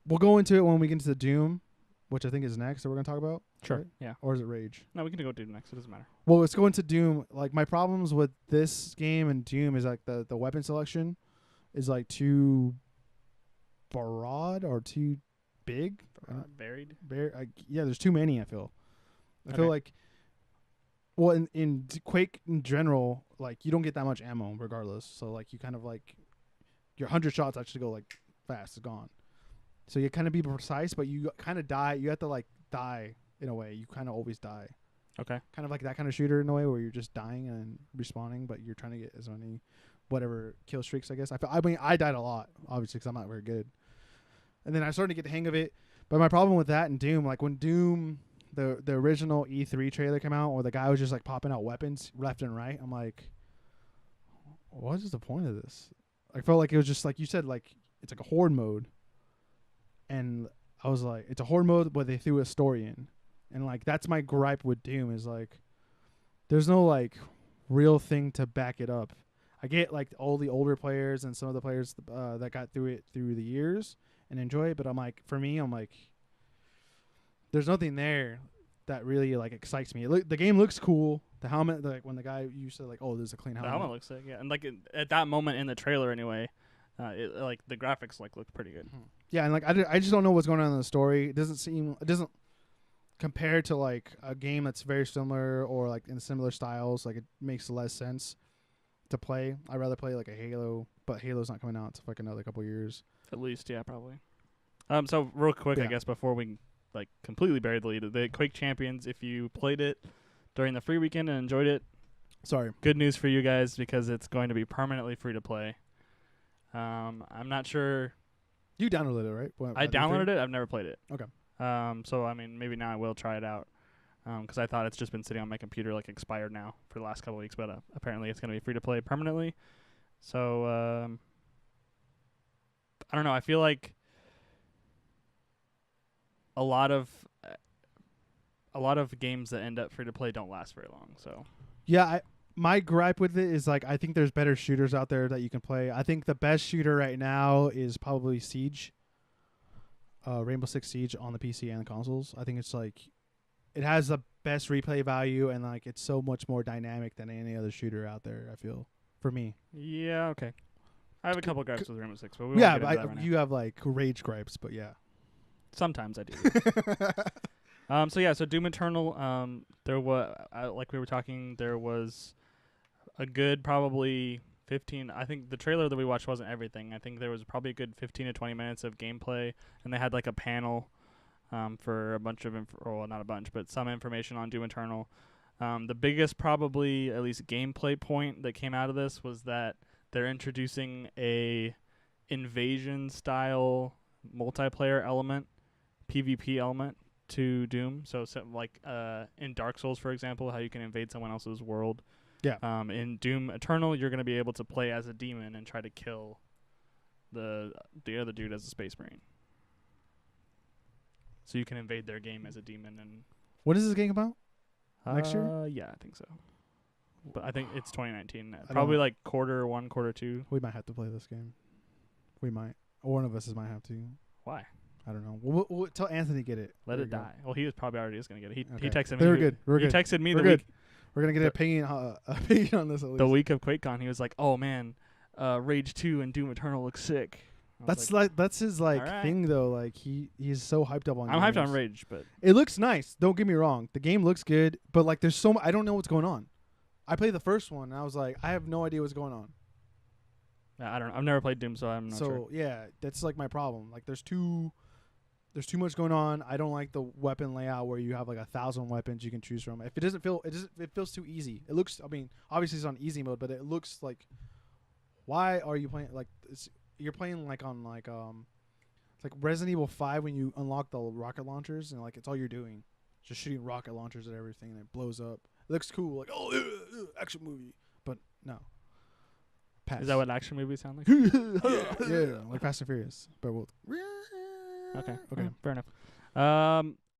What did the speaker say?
we'll go into it when we get into the Doom, which I think is next that we're gonna talk about. Sure. Right? Yeah. Or is it Rage? No, we can go Doom next. It doesn't matter. Well, let's go into Doom. Like my problems with this game and Doom is like the weapon selection is like too broad or too big. Varied. Yeah, there's too many. I feel Okay. like. Well, in Quake in general, like you don't get that much ammo regardless. So like you kind of like your 100 shots actually go like fast. It's gone. So you kind of be precise, but you kind of die. You have to like die in a way. You kind of always die. Okay. Kind of like that kind of shooter in a way where you're just dying and respawning, but you're trying to get as many whatever kill streaks. I guess. I mean, I died a lot obviously because I'm not very good. And then I started to get the hang of it. But my problem with that in Doom, like when Doom. The original E3 trailer came out where the guy was just like popping out weapons left and right. I'm like, what is the point of this? I felt like it was just like you said, like it's like a horde mode, and I was like, it's a horde mode, but they threw a story in, and like that's my gripe with Doom is like, there's no like real thing to back it up. I get like all the older players and some of the players that got through it through the years and enjoy it, but I'm like, for me, I'm like. There's nothing there that really like excites me. The game looks cool. The helmet, like when the guy you said like, oh, there's a clean helmet. The helmet looks sick, yeah. And like at that moment in the trailer, anyway, like the graphics like looked pretty good. Yeah, and like I just don't know what's going on in the story. It doesn't compare to like a game that's very similar or like in similar styles. Like it makes less sense to play. I'd rather play like a Halo, but Halo's not coming out until like another couple years. At least, yeah, probably. So real quick, Yeah. I guess before we like completely buried the lead. The Quake Champions, if you played it during the free weekend and enjoyed it, Sorry. good news for you guys because it's going to be permanently free to play. I'm not sure. You downloaded it, right? I downloaded it. I've never played it. Okay. So I mean, maybe now I will try it out. Because I thought it's just been sitting on my computer like expired now for the last couple of weeks, but apparently it's going to be free to play permanently. So I don't know. I feel like a lot of games that end up free to play don't last very long. So yeah, my gripe with it is like I think there's better shooters out there that you can play. I think the best shooter right now is probably Siege, Rainbow Six Siege on the PC and the consoles. I think it's like it has the best replay value and like it's so much more dynamic than any other shooter out there. I feel for me. yeah, okay. I have a couple gripes with Rainbow Six, but we won't get into that right now. You have like rage gripes, but yeah. Sometimes I do. So Doom Eternal. There was like we were talking. There was a good probably 15. I think the trailer that we watched wasn't everything. I think there was probably a good 15 to 20 minutes of gameplay, and they had like a panel for a bunch of well, not a bunch, but some information on Doom Eternal. The biggest probably at least gameplay point that came out of this was that they're introducing a invasion style multiplayer element. PvP element to Doom. So like in Dark Souls, for example, how you can invade someone else's world. Yeah. In Doom Eternal, you're going to be able to play as a demon and try to kill the other dude as a space marine. So you can invade their game as a demon. And What is this game about? Next year? Yeah, I think so. But I think it's 2019. I Probably don't- like quarter 1, quarter 2. We might have to play this game. We might. Or one of us might have to. Why? I don't know. We'll tell Anthony to get it. Let There it you go. die. Well, he was probably already just going to get it. He Okay. texted me. We're good. We're He good. texted me We're the good. week. We're gonna get an opinion on this at least. The week of QuakeCon, he was like, "Oh man, Rage 2 and Doom Eternal look sick." That's his like Alright. thing though. Like he's so hyped up on. I'm hyped on games. Rage, but It looks nice. Don't get me wrong. The game looks good, but like there's so I don't know what's going on. I played the first one and I was like, I have no idea what's going on. I don't know. I've never played Doom, so I'm not sure. So yeah, that's like my problem. Like there's too much going on. I don't like the weapon layout where you have like 1,000 weapons you can choose from. If it feels too easy. It looks. I mean, obviously it's on easy mode, but it looks like. Why are you playing like? You're playing like on like it's like Resident Evil 5 when you unlock the rocket launchers and like it's all you're doing, just shooting rocket launchers at everything and it blows up. It looks cool, like action movie, but no. Pass. Is that what action movies sound like? yeah, like Fast and Furious, but we'll. Okay. Okay. Fair enough.